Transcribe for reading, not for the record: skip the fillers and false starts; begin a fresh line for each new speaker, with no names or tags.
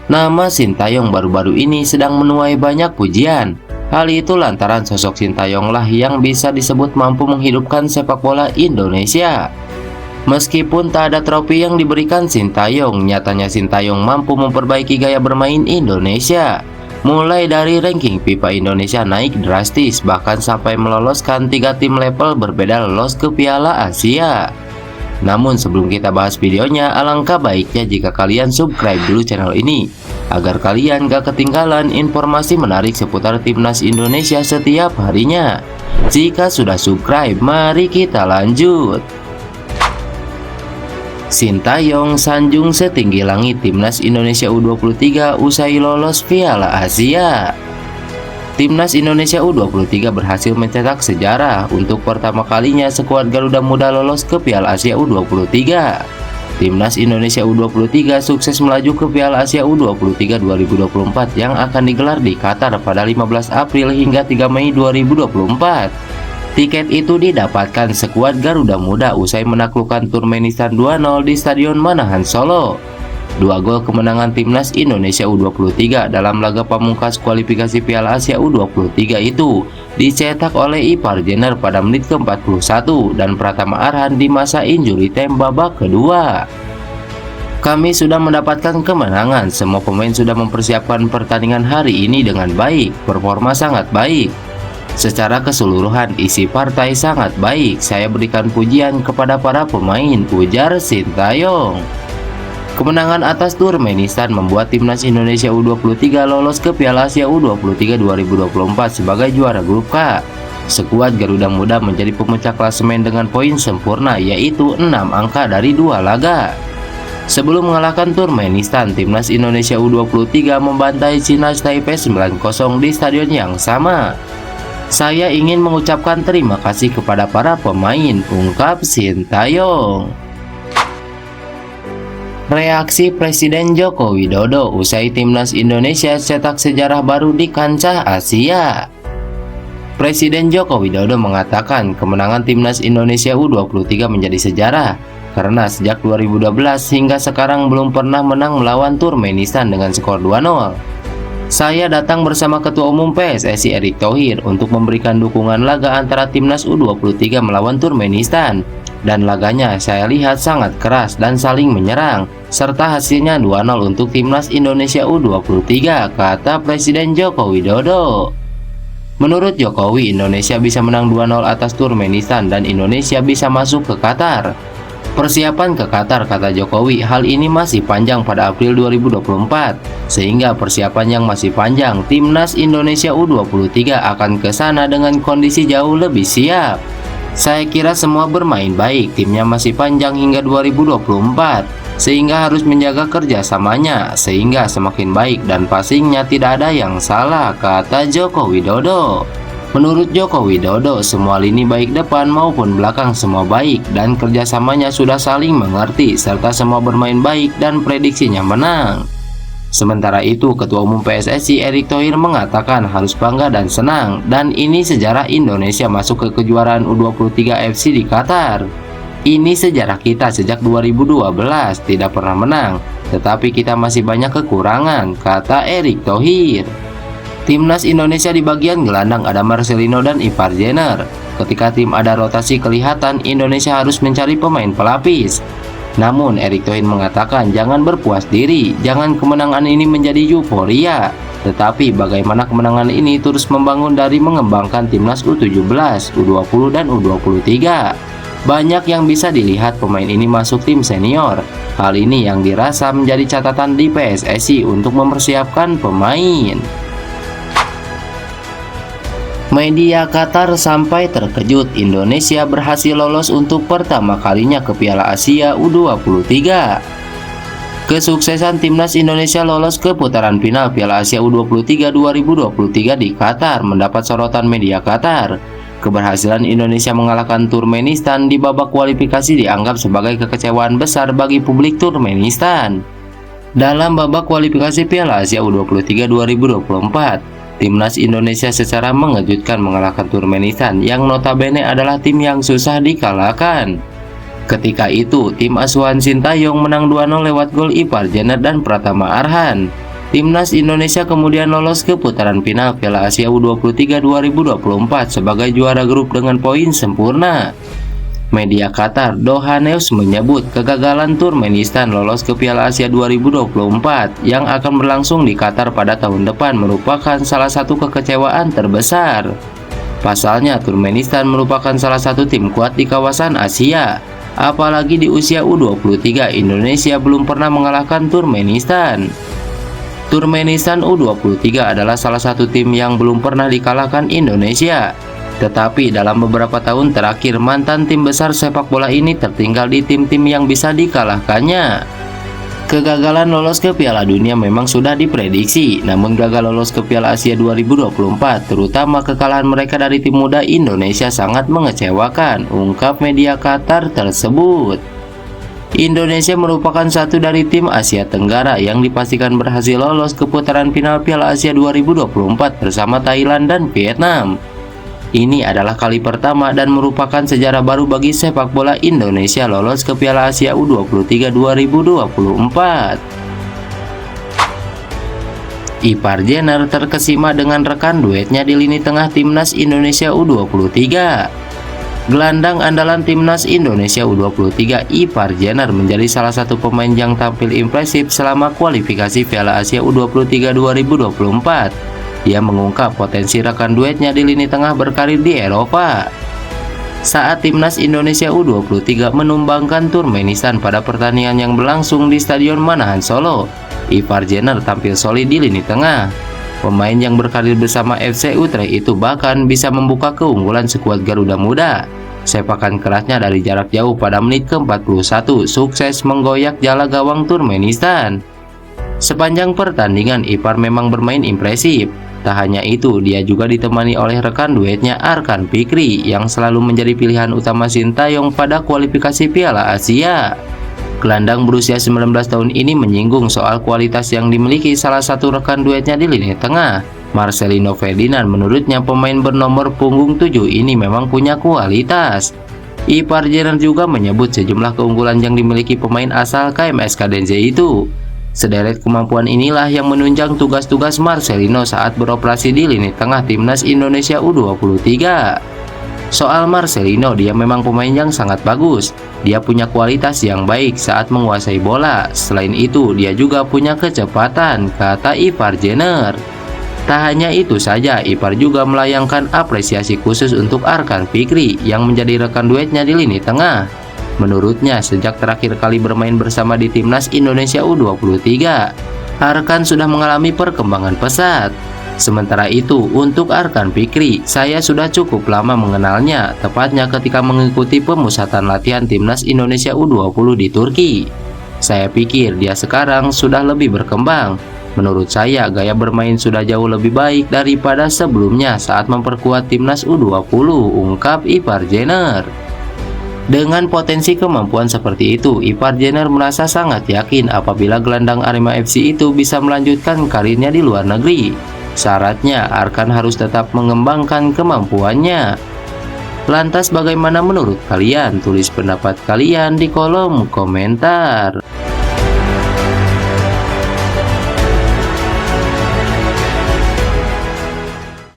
Nama Sintayong baru-baru ini sedang menuai banyak pujian. Hal itu lantaran sosok Sintayong lah yang bisa disebut mampu menghidupkan sepak bola Indonesia. Meskipun tak ada trofi yang diberikan Sintayong, nyatanya Sintayong mampu memperbaiki gaya bermain Indonesia. Mulai dari ranking FIFA Indonesia naik drastis, bahkan sampai meloloskan 3 tim level berbeda lolos ke Piala Asia. Namun sebelum kita bahas videonya, alangkah baiknya jika kalian subscribe dulu channel ini, agar kalian gak ketinggalan informasi menarik seputar timnas Indonesia setiap harinya. Jika sudah subscribe, mari kita lanjut. Sintayong sanjung setinggi langit timnas Indonesia U23 usai lolos Piala Asia. Timnas Indonesia U23 berhasil mencetak sejarah. Untuk pertama kalinya skuad Garuda Muda lolos ke Piala Asia U23. Timnas Indonesia U23 sukses melaju ke Piala Asia U23 2024 yang akan digelar di Qatar pada 15 April hingga 3 Mei 2024. Tiket itu didapatkan skuad Garuda Muda usai menaklukkan Turkmenistan 2-0 di Stadion Manahan Solo. 2 gol kemenangan timnas Indonesia U23 dalam laga pamungkas kualifikasi Piala Asia U23 itu dicetak oleh Ipar Jenner pada menit ke-41 dan Pratama Arhan di masa injury time babak kedua. Kami sudah mendapatkan kemenangan, semua pemain sudah mempersiapkan pertandingan hari ini dengan baik, performa sangat baik. Secara keseluruhan isi partai sangat baik, saya berikan pujian kepada para pemain, ujar Sintayong. Kemenangan atas Turkmenistan membuat timnas Indonesia U23 lolos ke Piala Asia U23 2024 sebagai juara grup K. Skuad Garuda Muda menjadi pemuncak klasemen dengan poin sempurna, yaitu 6 angka dari 2 laga. Sebelum mengalahkan Turkmenistan, timnas Indonesia U23 membantai China Taipei 9-0 di stadion yang sama. Saya ingin mengucapkan terima kasih kepada para pemain, ungkap Sintayong. Reaksi Presiden Joko Widodo usai timnas Indonesia cetak sejarah baru di kancah Asia. Presiden Joko Widodo mengatakan kemenangan timnas Indonesia U23 menjadi sejarah karena sejak 2012 hingga sekarang belum pernah menang melawan Turkmenistan dengan skor 2-0. Saya datang bersama Ketua Umum PSSI Erick Thohir untuk memberikan dukungan laga antara timnas U23 melawan Turkmenistan. Dan laganya saya lihat sangat keras dan saling menyerang, serta hasilnya 2-0 untuk timnas Indonesia U23, kata Presiden Joko Widodo. Menurut Jokowi, Indonesia bisa menang 2-0 atas Turkmenistan dan Indonesia bisa masuk ke Qatar. Persiapan ke Qatar, kata Jokowi, hal ini masih panjang pada April 2024. Sehingga persiapan yang masih panjang, timnas Indonesia U23 akan ke sana dengan kondisi jauh lebih siap. Saya kira semua bermain baik, timnya masih panjang hingga 2024. Sehingga harus menjaga kerjasamanya, sehingga semakin baik dan passingnya tidak ada yang salah, kata Joko Widodo. Menurut Joko Widodo, semua lini baik depan maupun belakang semua baik dan kerjasamanya sudah saling mengerti serta semua bermain baik dan prediksinya menang. Sementara itu, Ketua Umum PSSI Erick Thohir mengatakan harus bangga dan senang dan ini sejarah Indonesia masuk ke kejuaraan U23 FC di Qatar. Ini sejarah kita sejak 2012 tidak pernah menang, tetapi kita masih banyak kekurangan, kata Erick Thohir. Timnas Indonesia di bagian gelandang ada Marcelino dan Ipar Jenner. Ketika tim ada rotasi kelihatan, Indonesia harus mencari pemain pelapis. Namun Erick Thohir mengatakan jangan berpuas diri, jangan kemenangan ini menjadi euforia, tetapi bagaimana kemenangan ini terus membangun dari mengembangkan timnas U17, U20 dan U23. Banyak yang bisa dilihat pemain ini masuk tim senior. Hal ini yang dirasa menjadi catatan di PSSI untuk mempersiapkan pemain. Media Qatar sampai terkejut Indonesia berhasil lolos untuk pertama kalinya ke Piala Asia U23. Kesuksesan timnas Indonesia lolos ke putaran final Piala Asia U23 2023 di Qatar mendapat sorotan media Qatar. Keberhasilan Indonesia mengalahkan Turkmenistan di babak kualifikasi dianggap sebagai kekecewaan besar bagi publik Turkmenistan. Dalam babak kualifikasi Piala Asia U23 2024, timnas Indonesia secara mengejutkan mengalahkan Turkmenistan yang notabene adalah tim yang susah dikalahkan. Ketika itu, tim asuhan Sintayong menang 2-0 lewat gol Ipar Jenner dan Pratama Arhan. Timnas Indonesia kemudian lolos ke putaran final Piala Asia U23 2024 sebagai juara grup dengan poin sempurna. Media Qatar Doha News menyebut kegagalan Turkmenistan lolos ke Piala Asia 2024 yang akan berlangsung di Qatar pada tahun depan merupakan salah satu kekecewaan terbesar. Pasalnya, Turkmenistan merupakan salah satu tim kuat di kawasan Asia. Apalagi di usia U23, Indonesia belum pernah mengalahkan Turkmenistan. Turkmenistan U23 adalah salah satu tim yang belum pernah dikalahkan Indonesia. Tetapi dalam beberapa tahun terakhir, mantan tim besar sepak bola ini tertinggal di tim-tim yang bisa dikalahkannya. Kegagalan lolos ke Piala Dunia memang sudah diprediksi, namun gagal lolos ke Piala Asia 2024, terutama kekalahan mereka dari tim muda Indonesia sangat mengecewakan, ungkap media Qatar tersebut. Indonesia merupakan satu dari tim Asia Tenggara yang dipastikan berhasil lolos ke putaran final Piala Asia 2024 bersama Thailand dan Vietnam. Ini adalah kali pertama dan merupakan sejarah baru bagi sepak bola Indonesia lolos ke Piala Asia U23 2024. Ipar Jenner terkesima dengan rekan duetnya di lini tengah Timnas Indonesia U23. Gelandang andalan Timnas Indonesia U23 Ipar Jenner menjadi salah satu pemain yang tampil impresif selama kualifikasi Piala Asia U23 2024. Ia mengungkap potensi rekan duetnya di lini tengah berkarir di Eropa. Saat Timnas Indonesia U23 menumbangkan Turkmenistan pada pertandingan yang berlangsung di Stadion Manahan Solo, Ipar Jenner tampil solid di lini tengah. Pemain yang berkarir bersama FC Utrecht itu bahkan bisa membuka keunggulan skuad Garuda Muda. Sepakan kerasnya dari jarak jauh pada menit ke-41 sukses menggoyak jala gawang Turkmenistan. Sepanjang pertandingan Ipar memang bermain impresif. Tak hanya itu, dia juga ditemani oleh rekan duetnya Arkan Fikri yang selalu menjadi pilihan utama Sintayong pada kualifikasi Piala Asia. Gelandang berusia 19 tahun ini menyinggung soal kualitas yang dimiliki salah satu rekan duetnya di lini tengah. Marcelino Ferdinand menurutnya pemain bernomor punggung 7 ini memang punya kualitas. Ipar Jenner juga menyebut sejumlah keunggulan yang dimiliki pemain asal KMS Kadenze itu. Sederet kemampuan inilah yang menunjang tugas-tugas Marcelino saat beroperasi di lini tengah Timnas Indonesia U23. Soal Marcelino, dia memang pemain yang sangat bagus. Dia punya kualitas yang baik saat menguasai bola. Selain itu, dia juga punya kecepatan, kata Ipar Jenner. Tak hanya itu saja, Ipar juga melayangkan apresiasi khusus untuk Arkan Fikri yang menjadi rekan duetnya di lini tengah. Menurutnya, sejak terakhir kali bermain bersama di Timnas Indonesia U23, Arkan sudah mengalami perkembangan pesat. Sementara itu, untuk Arkan Fikri, saya sudah cukup lama mengenalnya, tepatnya ketika mengikuti pemusatan latihan Timnas Indonesia U20 di Turki. Saya pikir dia sekarang sudah lebih berkembang. Menurut saya, gaya bermain sudah jauh lebih baik daripada sebelumnya saat memperkuat Timnas U20, ungkap Ipar Jenner. Dengan potensi kemampuan seperti itu, Ipar Jenner merasa sangat yakin apabila gelandang Arema FC itu bisa melanjutkan karirnya di luar negeri. Syaratnya, Arkan harus tetap mengembangkan kemampuannya. Lantas bagaimana menurut kalian? Tulis pendapat kalian di kolom komentar.